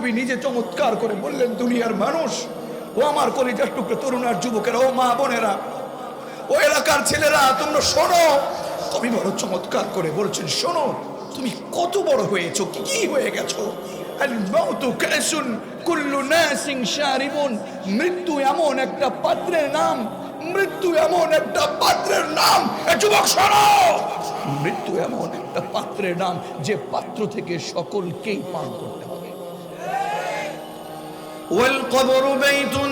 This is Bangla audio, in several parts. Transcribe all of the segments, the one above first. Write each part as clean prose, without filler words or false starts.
নবী নিজে চমৎকার করে বললেন, দুনিয়ার মানুষ, ও আমার কলিজার টুকরো তরুণ আর যুবকেরা, ও মা বোনেরা, ও এলাকার ছেলেরা, তোমরা শোনো। কবি বড় চমৎকার করে বলছেন, শোনো, তুমি কত বড় হয়েছো, কি হয়ে গেছো। আল মাউতু কাসুন কুল্লু নাসিন শারিবুন, মৃত্যু এমন একটা পাত্রের নাম, মৃত্যু এমন একটা পাত্রের নাম। যুবক শোনো, মৃত্যু এমন একটা পাত্রের নাম যে পাত্র থেকে সকলকেই পান করতে হবে। ওয়াল কবরু বাইতুন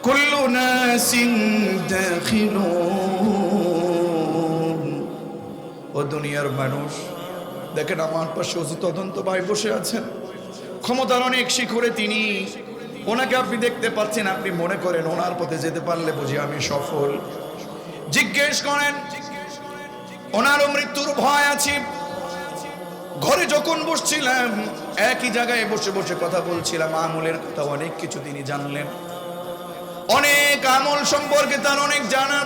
কুল্লু নাসিন দাখিলুন। ও দুনিয়ার মানুষ, দেখেন আমার পাশে ওসি তদন্ত ভাই বসে আছেন, ক্ষমতার অনেক শিখরে তিনি। ওনাকে আপনি দেখতে পাচ্ছেন, আপনি মনে করেন ওনার পথে যেতে পারলে বুঝি আমি সফল। জিজ্ঞেস করেন, ওনারও মৃত্যুর ভয় আছে। ঘরে যখন বসছিলাম, একই জায়গায় বসে বসে কথা বলছিলাম, আমলের কথা অনেক কিছু তিনি জানলেন, অনেক আমল সম্পর্কে তার অনেক জানা।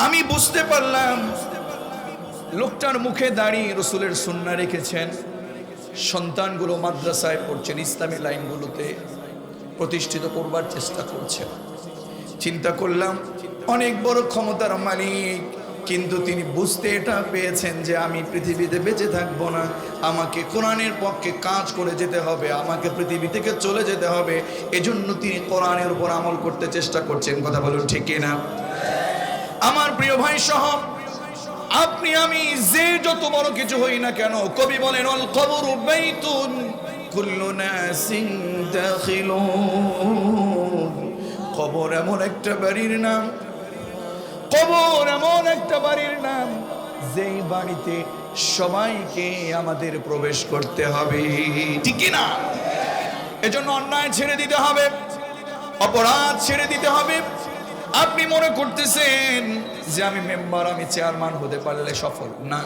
আমি বুঝতে পারলাম লোকটার মুখে দাঁড়িয়ে রসুলের সুন্নাহ রেখেছেন, সন্তানগুলো মাদ্রাসায় পড়ছেন, ইসলামী লাইনগুলোতে প্রতিষ্ঠিত করবার চেষ্টা করছেন। চিন্তা করলাম অনেক বড় ক্ষমতার মালিক, কিন্তু তিনি বুঝতে এটা পেয়েছেন যে আমি পৃথিবীতে বেঁচে থাকবো না, আমাকে কোরআনের পক্ষে কাজ করে যেতে হবে, আমাকে পৃথিবী থেকে চলে যেতে হবে। এজন্য তিনি কোরআনের উপর আমল করতে চেষ্টা করছেন। কথা বলুন ঠিক কিনা? আমার প্রিয় ভাই সহ আপনি আমি যে যত বড় কিছু হই না কেন, কবি বলেন, আল কবরু বাইতুন কুল্লু নাসিন দাখিলুন। কবর এমন একটা বাড়ির নাম, কবর এমন একটা বাড়ির নাম যেই বাড়িতে সবাইকে আমাদের প্রবেশ করতে হবে। ঠিক কি না? এজন্য অন্যায় ছেড়ে দিতে হবে, অপরাধ ছেড়ে দিতে হবে। আপনি মনে করতেছেন যে আমি মেম্বার, আমি চেয়ারম্যান হতে পারলে সফল না।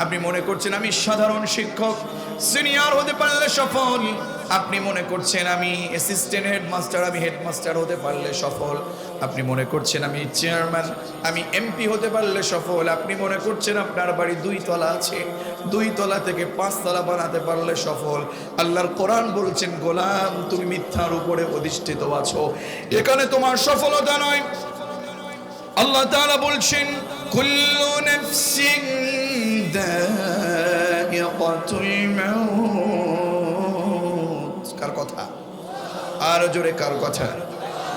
আপনি মনে করছেন আমি সাধারণ শিক্ষক, সিনিয়র হতে পারলে সফল। আপনি মনে করছেন আমি অ্যাসিস্ট্যান্ট হেডমাস্টার, আমি হেডমাস্টার হতে পারলে সফল। আপনি মনে করছেন আমি চেয়ারম্যান, আমি এমপি হতে পারলে সফল। আপনি মনে করছেন আপনার বাড়ি 2 তলা আছে, 2 তলা থেকে 5 তলা বানাতে পারলে সফল। আল্লাহর কোরআন বলছেন, গোলাম তুমি মিথ্যার উপরে অধিষ্ঠিত আছো, এখানে তোমার সফলতা নয়। আল্লাহ তাআলা বলছেন, কুল্লু নাফসিন যায়িকাতুল মাউত। কার কথা? আর জোরে কার কথা?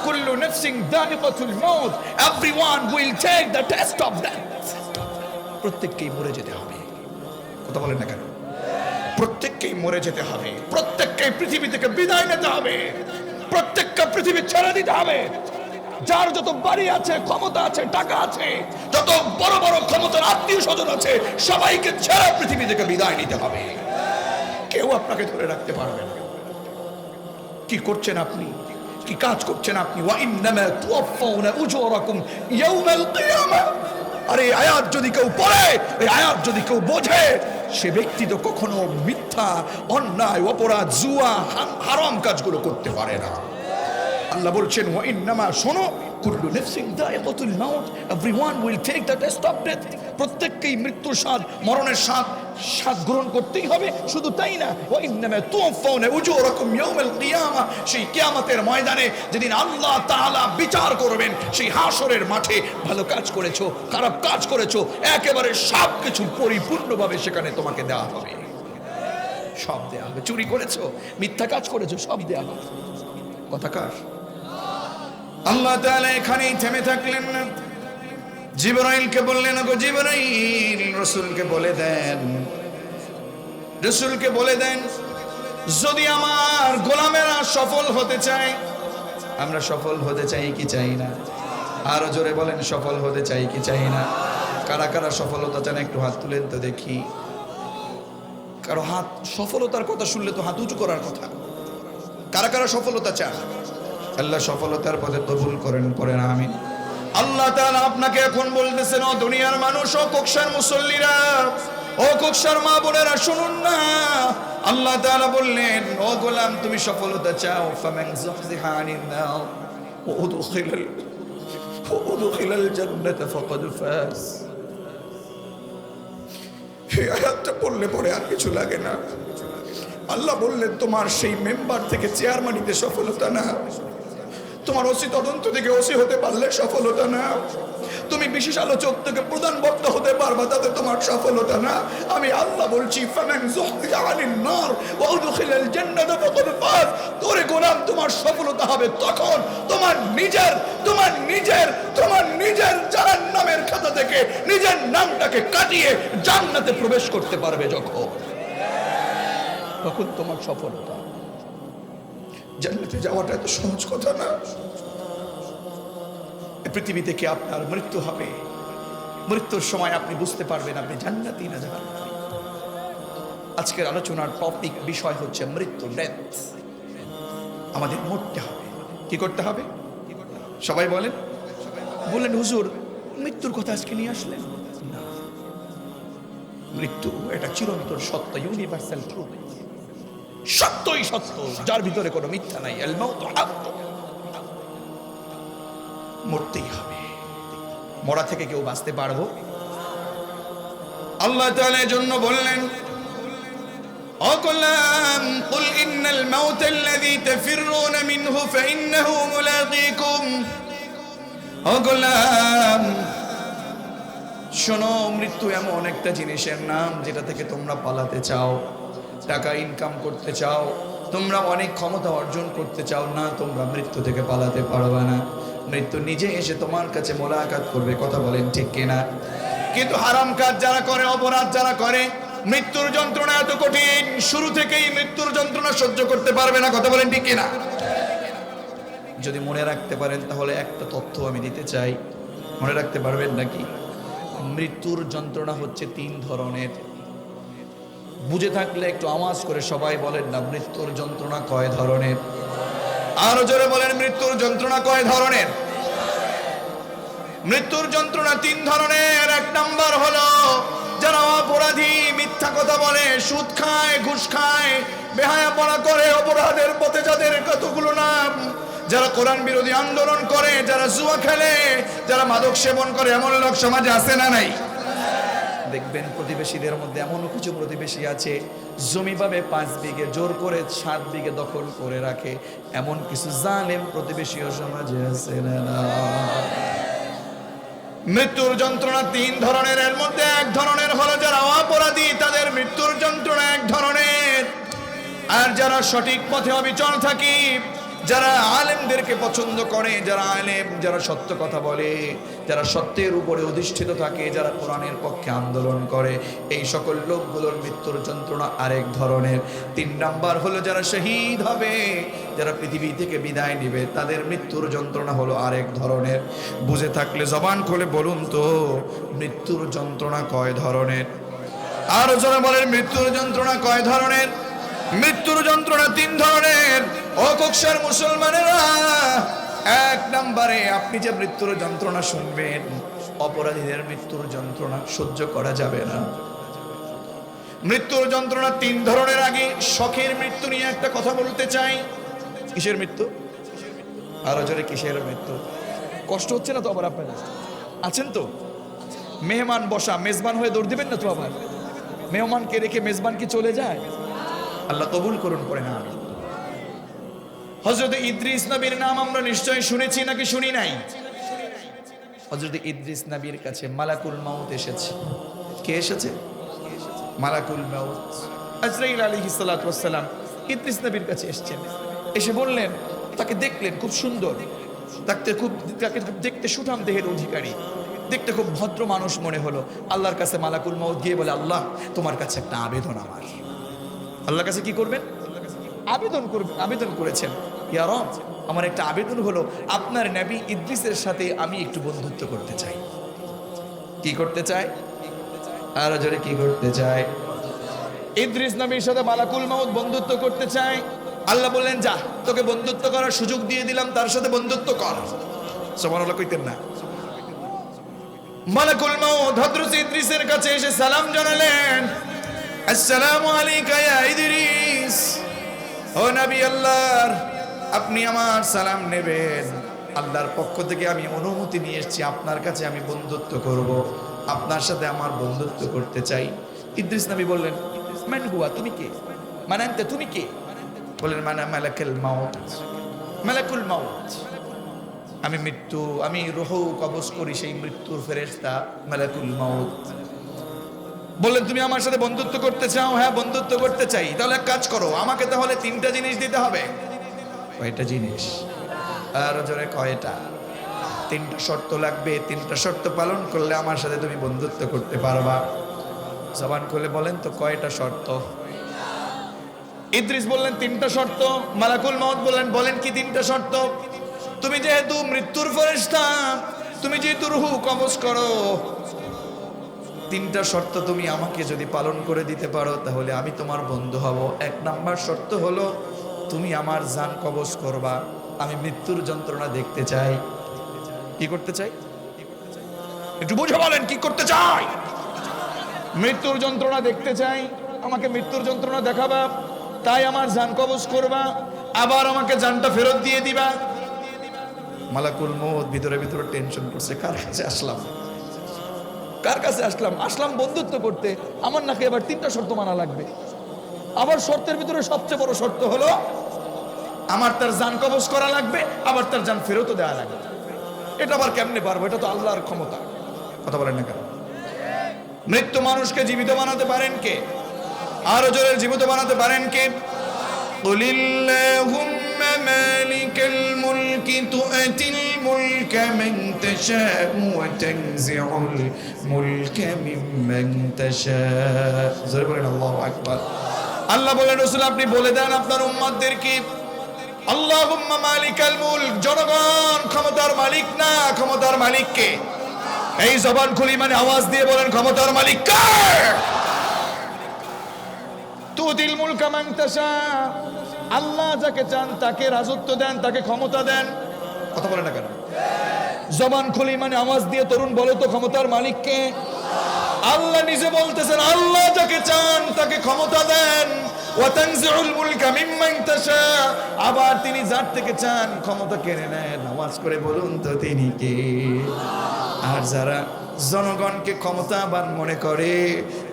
কুল্লু নাফসিন যায়িকাতুল মাউত, everyone will take the test of death. প্রত্যেককেই মরে যেতে হবে। কথা বলেন না কেন? প্রত্যেককেই মরে যেতে হবে, প্রত্যেককেই পৃথিবী থেকে বিদায় নিতে হবে, প্রত্যেককে পৃথিবী ছেড়ে দিতে হবে। যার যত বাড়ি আছে, ক্ষমতা আছে, টাকা আছে, যত বড় বড় ক্ষমতার আত্মীয় স্বজন আছে, সবাইকে ছেড়ে পৃথিবী থেকে বিদায় নিতে হবে। কেউ আপনাকে ধরে রাখতে পারবে না। কি করছেন আপনি, কি কাজ করছেন আপনি? ওয়া ইন্নামা তুওয়াফাউনা উজুরাকুম ইয়াউমাল কিয়ামাহ। আরে আয়াত যদি কেউ পড়ে, এই আয়াত যদি কেউ বোঝে, সে ব্যক্তি তো কখনো মিথ্যা, অন্যায়, অপরাধ, জুয়া, হারাম কাজগুলো করতে পারে না। আল্লাহ বলছেন, ওয়া ইন্নামা, শোনো, কুল্লু নাফসিন যায়িকাতুল মাউত, everyone will take the test of death. প্রত্যেককেই মৃত্যুর স্বাদ, মরণের স্বাদ গ্রহণ করতেই হবে। শুধু তাই না, ওয়া ইন্নামা তুওয়াফাউনা উজুরাকুম ইয়াউমাল কিয়ামাহ, সেই কিয়ামতের ময়দানে যেদিন আল্লাহ তাআলা বিচার করবেন, সেই হাশরের মাঠে ভালো কাজ করেছো, খারাপ কাজ করেছো, একেবারে সব কিছু পরিপূর্ণভাবে সেখানে তোমাকে দেওয়া হবে। সব দেওয়া হবে। চুরি করেছো, মিথ্যা কাজ করেছো, সব দেওয়া হবে। কথা কার? আল্লাহ তাআলা এখানেই থেমে থাকলেন না। জিবরাইলকে বললেন, গো জিবরাইল, রাসূলকে বলে দেন, রাসূলকে বলে দেন, যদি আমার গোলামেরা সফল হতে চায়, আমরা সফল হতে চাই কি চাই না? আরো জোরে বলেন, সফল হতে চাই কি চাই না? কারা কারা সফলতা চান একটু হাত তুলেন তো দেখি। কারো হাত, সফলতার কথা শুনলে তো হাত উঁচু করার কথা। কারা কারা সফলতা চান? আল্লাহ সফলতার পথে কবুল করেন, পড়েন আমিন। আল্লাহ তাআলা আপনাকে এখন বলতেছেন, ও দুনিয়ার মানুষ, ও কোকসার মুসল্লিরা, ও কোকসার মা বোনেরা, শুনুন না। আল্লাহ তাআলা বললেন, ও গোলাম, তুমি সফলতা চাও, ফামান যুহজিহা আনিন নার ওয়া উদখিলাল জান্নাতা ফাকাদ ফাজ। এই আয়াতটা পড়লে পরে আর কিছু লাগে না। আল্লাহ বললেন তোমার সেই মেম্বার থেকে চেয়ারম্যানিতে সফলতা না, তোমার ওসি তদন্ত থেকে ওসি হতে পারলে সফলতা না, তুমি বিশেষ আলোচক থেকে প্রধান বক্তা হতে পারবা তাতে তোমার সফলতা না। আমি আল্লাহ বলছি ফামান যুহজিহা আনিন নার ওয়া উদখিলাল জান্নাতা ফাকাদ ফাজ। তোরে গোলাম তোমার সফলতা হবে তখন তোমার নিজের জাহান্নামের খাতা থেকে নিজের নামটাকে কাটিয়ে জান্নাতে প্রবেশ করতে পারবে তখন তোমার সফলতা। জান্নাতে যাওয়াটা এত সহজ কথা না। পৃথিবী থেকে আপনার মৃত্যু হবে, মৃত্যুর সময় আপনি বুঝতে পারবেন আপনি জান্নাতি না জাহান্নামী। আজকের আলোচনার টপিক বিষয় হচ্ছে মৃত্যু, ডেথ। আমাদের মরতে হবে। কি করতে হবে? সবাই বলেন হুজুর মৃত্যুর কথা আজকে নিয়ে আসলেন না। মৃত্যু এটা চিরন্তন সত্য, ইউনিভার্সাল ট্রুথ। সত্যই সত্য, যার ভিতরে কোনো মিথ্যা নাই। আল মাউতু হাক, মরতেই হবে। মরা থেকে কেউ বাঁচতে পারবো? আল্লাহ তাআলা এর জন্য বললেন অকুলাম কুল ইন্নাল মাউতাল্লাযী তাফিরুনা মিনহু ফাইন্নাহু মুলাকীকুম। অকুলাম শোনো, মৃত্যু এমন একটা জিনিসের নাম যেটা থেকে তোমরা পালাতে চাও, টাকা ইনকাম করতে চাও, তোমরা অনেক ক্ষমতা অর্জন করতে চাও না, তোমরা মৃত্যু থেকে পালাতে পারবে না। মৃত্যু নিজে এসে তোমার কাছে মোলাকাত করবে। কথা বলেন ঠিক কিনা? কিন্তু হারাম কাজ যারা করে, অপরাধ যারা করে, মৃত্যুর যন্ত্রণা এত কঠিন, শুরু থেকেই মৃত্যুর যন্ত্রণা সহ্য করতে পারবে না। কথা বলেন ঠিক কিনা? যদি মনে রাখতে পারেন তাহলে একটা তথ্য আমি দিতে চাই, মনে রাখতে পারবেন নাকি? মৃত্যুর যন্ত্রণা হচ্ছে 3 ধরনের। বুঝে থাকলে একটু আওয়াজ করে সবাই বলেন না, মৃত্যুর যন্ত্রণা কয় ধরনের? আরো জোরে বলেন, মৃত্যুর যন্ত্রণা কয় ধরনের? মৃত্যুর যন্ত্রণা 3 ধরনের। 1 নাম্বার হলো যারা অপরাধী, মিথ্যা কথা বলে, সুদ খায়, ঘুষ খায়, বেহায়াপনা করে, অপরাধের পথে যাদের কতগুলো নাম, যারা কোরআন বিরোধী আন্দোলন করে, যারা জুয়া খেলে, যারা মাদক সেবন করে, এমন লোক সমাজে আছে না নাই? দেখবেন প্রতিবেশীদের মধ্যে এমন কিছু প্রতিবেশী আছে জমি পাবে 5 বিঘে, জোর করে 7 বিঘে দখল করে রাখে। এমন কিছু জালেম প্রতিবেশীও সমাজে আছে না? মৃত্যুর যন্ত্রণা 3 ধরনের। এর মধ্যে 1 ধরনের হলো যারা অপরাধী, তাদের মৃত্যুর যন্ত্রণা 1 ধরনের। আর যারা সঠিক পথে অবিচল থাকে, যারা আলেমদেরকে পছন্দ করে, যারা আলেম, যারা সত্য কথা বলে, যারা সত্যের উপরে অধিষ্ঠিত থাকে, যারা কোরআনের পক্ষে আন্দোলন করে, এই সকল লোকগুলোর মৃত্যুর যন্ত্রণা আরেক ধরনের। 3 নাম্বার হলো যারা শহীদ হবে, যারা পৃথিবী থেকে বিদায় নেবে, তাদের মৃত্যুর যন্ত্রণা হলো আরেক ধরনের। বুঝে থাকলে জবান খুলে বলুন তো, মৃত্যুর যন্ত্রণা কয় ধরনের? আরো যারা বলেন মৃত্যুর যন্ত্রণা কয় ধরনের? মৃত্যুর যন্ত্রণা 3 ধরনের। ও কক্সার মুসলমানেরা, 1 নম্বরে আপনি যে মৃত্যুর যন্ত্রণা শুনবেন, অপরাধীদের মৃত্যুর যন্ত্রণা সহ্য করা যাবে না। মৃত্যুর যন্ত্রণা 3 ধরনের। আগে শখের মৃত্যু নিয়ে একটা কথা বলতে চাই। কিসের মৃত্যু? আরো জোরে, কিসের মৃত্যু? কষ্ট হচ্ছে না তো আবার? আপনারা আছেন তো? মেহমান বসা, মেজবান হয়ে দৌড় দিবেন না তো আবার? মেহমানকে রেখে মেজবান কি চলে যায়? আল্লাহ কবুল করুন পড়ে না। হযরত ইদ্রিস নবীর নাম আমরা নিশ্চয়ই শুনেছি নাকি শুনি নাই? হযরত ইদ্রিস নবীর কাছে মালাকুল মাউত এসেছে। কে এসেছে? মালাকুল মাউত। আজরাইল আলাইহিস সালাতু ওয়াস সালাম ইদ্রিস নবীর কাছে এসেছেন। এসে বললেন, তাকে দেখলেন খুব সুন্দর, তাকে দেখতে সুঠাম দেহের অধিকারী, দেখতে খুব ভদ্র মানুষ মনে হলো। আল্লাহর কাছে মালাকুল মাউত গিয়ে বলে, আল্লাহ তোমার কাছে একটা আবেদন আমার। আল্লাহর কাছে কি করবেন? আবেদন করেছেন, ইয়া রব আমার একটা আবেদন হলো, আপনার নবী ইদ্রিসের সাথে আমি একটু বন্ধুত্ব করতে চাই। কি করতে চাই? আর জোরে, কি করতে চাই? ইদ্রিস নবীর সাথে মালাকুল মাউত বন্ধুত্ব করতে চাই। আল্লাহ বললেন, যা তোকে বন্ধুত্ব করার সুযোগ দিয়ে দিলাম, তার সাথে বন্ধুত্ব কর। সুবহানাল্লাহ কইতেন না? মালাকুল মাউত হযরত ইদ্রিসের কাছে এসে সালাম জানালেন, আসসালামু আলাইকা ইয়া ইদ্রিস। ও নবী আল্লাহর, আপনি আমার সালাম নেবেন। আল্লাহর পক্ষ থেকে আমি অনুমতি নিয়ে এসেছি, আপনার কাছে আমি বন্ধুত্ব করব, আপনার সাথে আমার বন্ধুত্ব করতে চাই। ইদ্রিস নবী বললেন, মান হুয়া, তুমি কে? মান আনতা, তুমি কে? বলেন মানা মালাকুল মাউত, মালাকুল মাউত, আমি মৃত্যু, আমি রূহ কবজ করি সেই মৃত্যুর ফেরেশতা মালাকুল মাউত। বললেন তুমি আমার সাথে বন্ধুত্ব করতে চাও? হ্যাঁ বন্ধুত্ব করতে চাই। তাহলে এক কাজ করো, আমাকে তাহলে 3টা জিনিস দিতে হবে। কয়টা জিনিস? আর জোরে কয়টা? 3টা শর্ত লাগবে। 3টা শর্ত পালন করলে আমার সাথে তুমি বন্ধুত্ব করতে পারবা। জবান খুলে বলেন তো কয়টা শর্ত? ইদ্রিস বললেন 3টা শর্ত। মালাকুল মাউত বললেন, বলেন কি 3টা শর্ত? তুমি যেহেতু মৃত্যুর ফেরেশতা, তুমি যেহেতু রূহ কবজ করো, 3টা শর্ত তুমি আমাকে যদি পালন করে দিতে পারো তাহলে আমি তোমার বন্ধু হব। 1 নাম্বার শর্ত হলো তুমি আমার জান কবজ করবা। আমি মৃত্যুর যন্ত্রণা দেখতে চাই। কি করতে চাই? একটু বুঝে বলেন কি করতে চাই? মৃত্যুর যন্ত্রণা দেখতে চাই। আমাকে মৃত্যুর যন্ত্রণা দেখাবা, তাই আমার জান কবজ করবা, আবার আমাকে জানটা ফেরত দিয়ে দিবা। মালাকুল মউত ভিতরে ভিতরে টেনশন করছে, কার কাছে আসলাম, কার কাছে আসলাম? আসলাম বন্ধুত্ব করতে, আমার নাকি এবার 3টা শর্ত মানা লাগবে। আবার শর্তের ভিতরে সবচেয়ে বড় শর্ত হলো আমার তার জান কবজ করা লাগবে, আবার তার জান ফেরতও দেওয়া লাগবে। এটা আবার কেমনে পারবো? এটা তো আল্লাহর ক্ষমতা। কথা বলেন না কেন? মৃত্যু মানুষকে জীবিত বানাতে পারেন কে? আরো জোরে জীবিত বানাতে পারেন কে? কুলিল্লাহুম্মা মালিকাল মুলকি তুআতিল মুলকা মান তাশাউ ওয়া তানজিউল মুলকা মিম্মান তাশাউ। জোরে বলেন আল্লাহু আকবার। আল্লাহ বলেন রাসূল আপনি বলে দেন আপনার উম্মতদেরকে, আল্লাহুম্মা মালিকাল মুলক, জনগণ ক্ষমতার মালিক না, ক্ষমতার মালিক কে? এই জবান খুলি মানে আওয়াজ দিয়ে বলেন ক্ষমতার মালিক কে? তুতিল মুলকা মান তাশা, আল্লাহ যাকে চান তাকে রাজত্ব দেন, তাকে ক্ষমতা দেন। কথা বলেন না কেন? জবান খুলি মানে আওয়াজ দিয়ে তরুণ বলো তো ক্ষমতার মালিক কে? আল্লাহ নিজে বলতেছেন আল্লাহ যাকে চান তাকে ক্ষমতা দেন। ওয়া তানজিউল মুলকা মিম্মান তাশা, আবার তিনি যার থেকে চান ক্ষমতা কেড়ে নেন। আওয়াজ করে বলুন তো তিনি কে? আর যারা জনগণকে ক্ষমতাবান মনে করে,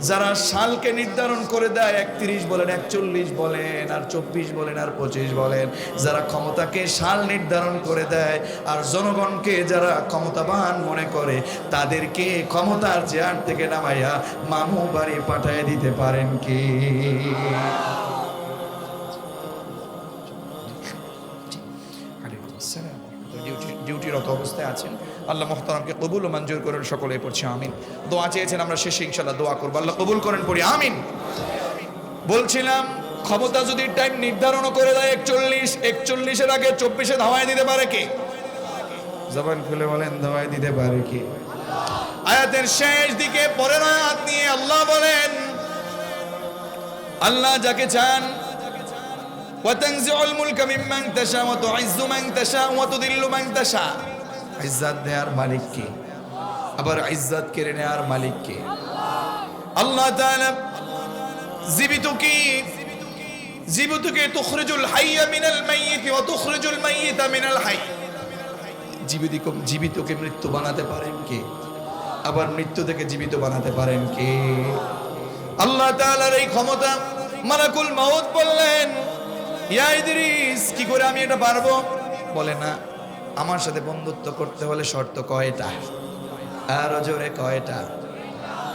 যারা সালকে নির্ধারণ করে দেয়, 31 বলেন, 41 বলেন, আর 24 বলেন, আর 25 বলেন, যারা ক্ষমতাকে সাল নির্ধারণ করে দেয় আর জনগণকে যারা ক্ষমতাবান মনে করে, তাদেরকে ক্ষমতার চেয়ার থেকে নামাইয়া মামু বাড়ি পাঠিয়ে দিতে পারেন কি? ডিউটিরত অবস্থায় আছেন, আল্লাহ মুহতারামকে কবুল ও মঞ্জুর করেন। সকলে পড়ছি আমিন। দোয়া চেয়েছেন, আমরা শেষে ইনশাআল্লাহ দোয়া করব, আল্লাহ কবুল করেন, পড়ি আমিন। বলছিলাম ক্ষমতা যদি টাইম নির্ধারণ করে দেয় 41 এর আগে 24-এ ধাওয়ায় দিতে পারে কে? জবান খুলে বলেন ধাওয়ায় দিতে পারে কে? আয়াতের শেষ দিকে পরের আয়াত নিয়ে আল্লাহ বলেন, আল্লাহ যাকে চান ওয়াতানজিউল মুলকা মিম্মান তাশা ওয়া তুইজ্জু মান তাশা ওয়া তুদিল্লু মান তাশা। ইজ্জত দেওয়ার মালিক কে? আবার ইজ্জত কেড়ে নেওয়ার মালিক কে? আল্লাহ তাআলা। জীবিতকে তুখরিজুল হাইয়্যা মিনাল মাইয়িত ওয়া তুখরিজুল মাইয়িতা মিনাল হাইয়্য। জীবিতকে মৃত্যু বানাতে পারেন কে? আবার মৃত্যু থেকে জীবিত বানাতে পারেন কে? আল্লাহ তাআলার এই ক্ষমতা। মালাকুল মাউত বললেন, ইয়া ইদ্রিস, কি করে আমি এটা পারবো? বলে না, আমার সাথে বন্ধুত্ব করতে হলে শর্ত কয়টা? আর জোরে কয়টা?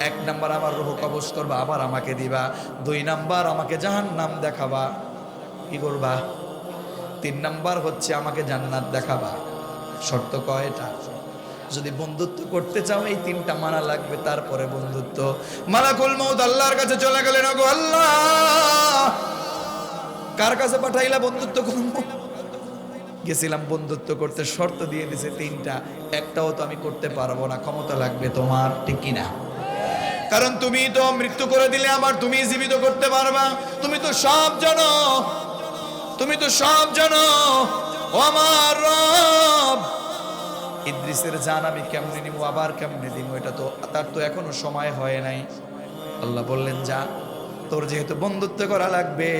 1 নাম্বার আমার রূহ কবজ করবা, আবার আমাকে দিবা। 2 নাম্বার আমাকে জাহান্নাম দেখাবা, কি করবা? 3 নাম্বার হচ্ছে আমাকে জান্নাত দেখাবা। শর্ত কয়টা? যদি বন্ধুত্ব করতে চাও এই 3টা মানা লাগবে, তারপরে বন্ধুত্ব। মালাকুল মউত আল্লাহর কাছে চলে গেলেন, ওগো আল্লাহ, কার কাছে পাঠাইলা বন্ধুত্ব করব? গেছিলাম বন্ধুত্ব করতে, শর্ত দিয়ে দিছে 3টা, একটাও তো আমি করতে পারবো না, ক্ষমতা লাগবে তোমার, ঠিক কিনা? কারণ তুমি তো মৃত্যু করে দিলে আবার তুমি জীবিত করতে পারবা, তুমি তো সব জানো, তুমি তো সব জানো। ও আমার রব, ইদ্রিসের জান আমি কেমনে নিব, আবার কেমনে দিব, এটা তো তার তো এখনো সময় হয় নাই। আল্লাহ বললেন, যা, তোর যেহেতু বন্ধুত্ব করা লাগবে,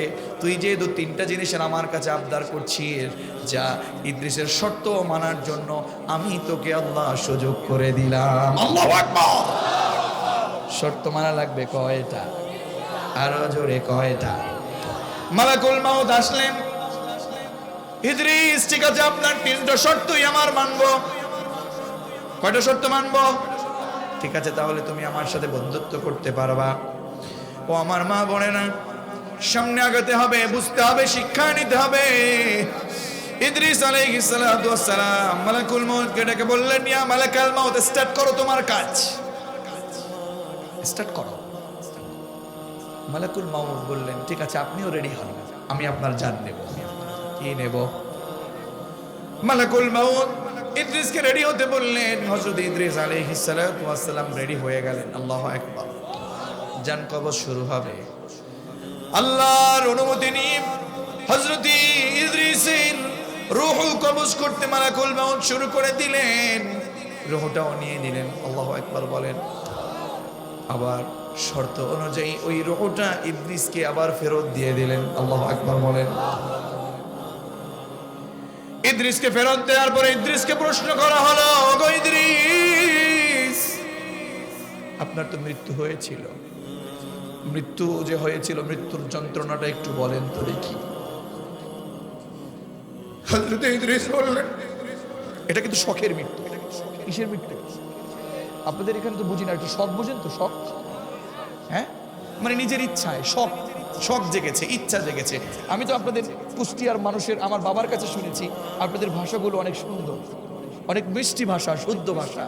তুই যেহেতু 3টা জিনিসের আমার কাছে আবদার করছিস, যা, ইদ্রিসের শর্ত মানার জন্য আমি তোকে আল্লাহ সুযোগ করে দিলাম। আল্লাহু আকবার। শর্ত মানা লাগবে কয়টা? আরো জোরে কয়টা? মালাকুল মাউত আসলেন। ইদ্রিস, ঠিক আছে, আপনার 3টা শর্তই আমার মানবো। কয়টা শর্ত মানবো? ঠিক আছে, তাহলে তুমি আমার সাথে বন্ধুত্ব করতে পারবা। ও আমার মা বোনেরা, সামনে আগাতে হবে, বুঝতে হবে, শিক্ষা নিতে হবে। ইদ্রিস আলাইহিস সালাতু ওয়াস সালাম মালাকুল মাউতকে ডেকে বললেন, ইয়া মালাকাল মাউত, স্টার্ট করো তোমার কাজ, স্টার্ট করো। মালাকুল মাউত বললেন, ঠিক আছে, আপনিও রেডি হন, আমি আপনার জান নেব। কি নেব? মালাকুল মাউত ইদ্রিসকে রেডি হতে বললেন। হযরত ইদ্রিস আলাইহিস সালাতু ওয়াস সালাম রেডি হয়ে গেলেন। আল্লাহু আকবার। জান কবজ শুরু হবে। আল্লাহর অনুমতি নিয়ে হযরত ইদ্রিসের রূহ কবজ করতে মালাকুল মাউত শুরু করে দিলেন। রূহটাও নিয়ে নিলেন। আল্লাহু আকবার বলেন। আবার শর্ত অনুযায়ী ওই রূহটা ইদ্রিসকে আবার ফেরত দিয়ে দিলেন। আল্লাহু আকবার বলেন। ইদ্রিসকে ফেরত দেওয়ার পরে ইদ্রিসকে প্রশ্ন করা হলো, ওগো ইদ্রিস, আপনার তো মৃত্যু হয়েছিল, মৃত্যু যে হয়েছিল, মৃত্যুর যন্ত্রণাটা একটু বলেন তো দেখি। হযরত ইদ্রিস বললেন, এটা কিন্তু শখের মৃত্যু। কিসের মৃত্যু? আপনাদের এখানে তো বুঝি না, একটু শখ বোঝেন তো? শখ, হ্যাঁ, মানে নিজের ইচ্ছায় শখ, শখ জেগেছে, ইচ্ছা জেগেছে। আমি তো আপনাদের কুষ্টিয়ার মানুষের, আমার বাবার কাছে শুনেছি আপনাদের ভাষাগুলো অনেক সুন্দর, অনেক মিষ্টি ভাষা, শুদ্ধ ভাষা।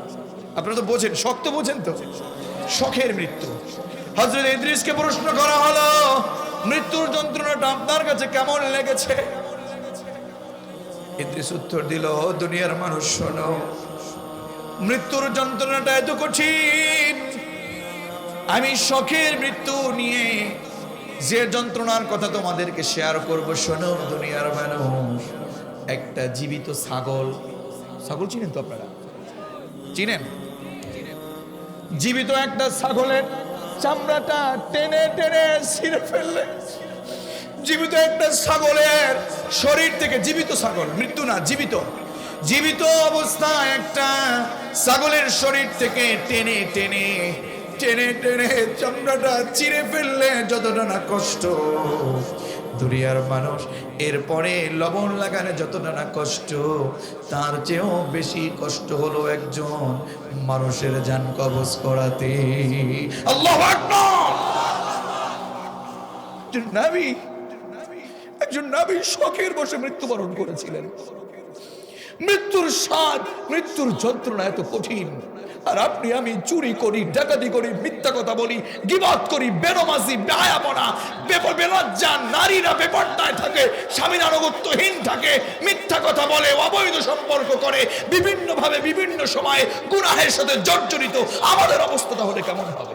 আপনারা তো বোঝেন, শখ তো বোঝেন তো, শখের মৃত্যু। হযরত ইদ্রিসকে প্রশ্ন করা হলো, মৃত্যুর যন্ত্রণাটা আপনার কাছে কেমন লেগেছে? ইদ্রিস উত্তর দিল, দুনিয়ার মানুষ শোনো, মৃত্যুর যন্ত্রণাটা এত কঠিন, আমি শখের মৃত্যু নিয়ে যে যন্ত্রণার কথা তোমাদেরকে শেয়ার করব, শোনো দুনিয়ার মানুষ। একটা জীবিত ছাগল, ছাগল চিনেন তো আপনারা? চিনেন? জীবিত একটা ছাগলের চামড়াটা টেনে টেনে ছিঁড়ে ফেললে, জীবিত একটা ছাগলের শরীর থেকে, জীবিত ছাগল, মৃত্যু না, জীবিত, জীবিত অবস্থায় একটা ছাগলের শরীর থেকে টেনে টেনে টেনে টেনে চামড়াটা চিরে ফেললে যতটা না কষ্ট, দুনিয়ার মানুষ এরপরে লবণ লাগালে যতটা না কষ্ট, তার চেয়েও বেশি কষ্ট হলো একজন মানুষের জান কবজ করাতে। আল্লাহু আকবার। একজন নবী শখের বসে মৃত্যুবরণ করেছিলেন। মৃত্যুর স্বাদ, মৃত্যুর যন্ত্রণা এত কঠিন, আর আপনি আমি চুরি করি, ডাকাতি করি, মিথ্যা কথা বলি, গীবত করি, বেনামাজি, বেহায়াপনা, বেলজ্জা, নারীরা বেপর্দায় থাকে, স্বামীর আনুগত্যহীন থাকে, মিথ্যা কথা বলে, অবৈধ সম্পর্ক করে, বিভিন্ন ভাবে বিভিন্ন সময়ে গুনাহের সাথে জর্জরিত। আমাদের অবস্থা তাহলে কেমন হবে?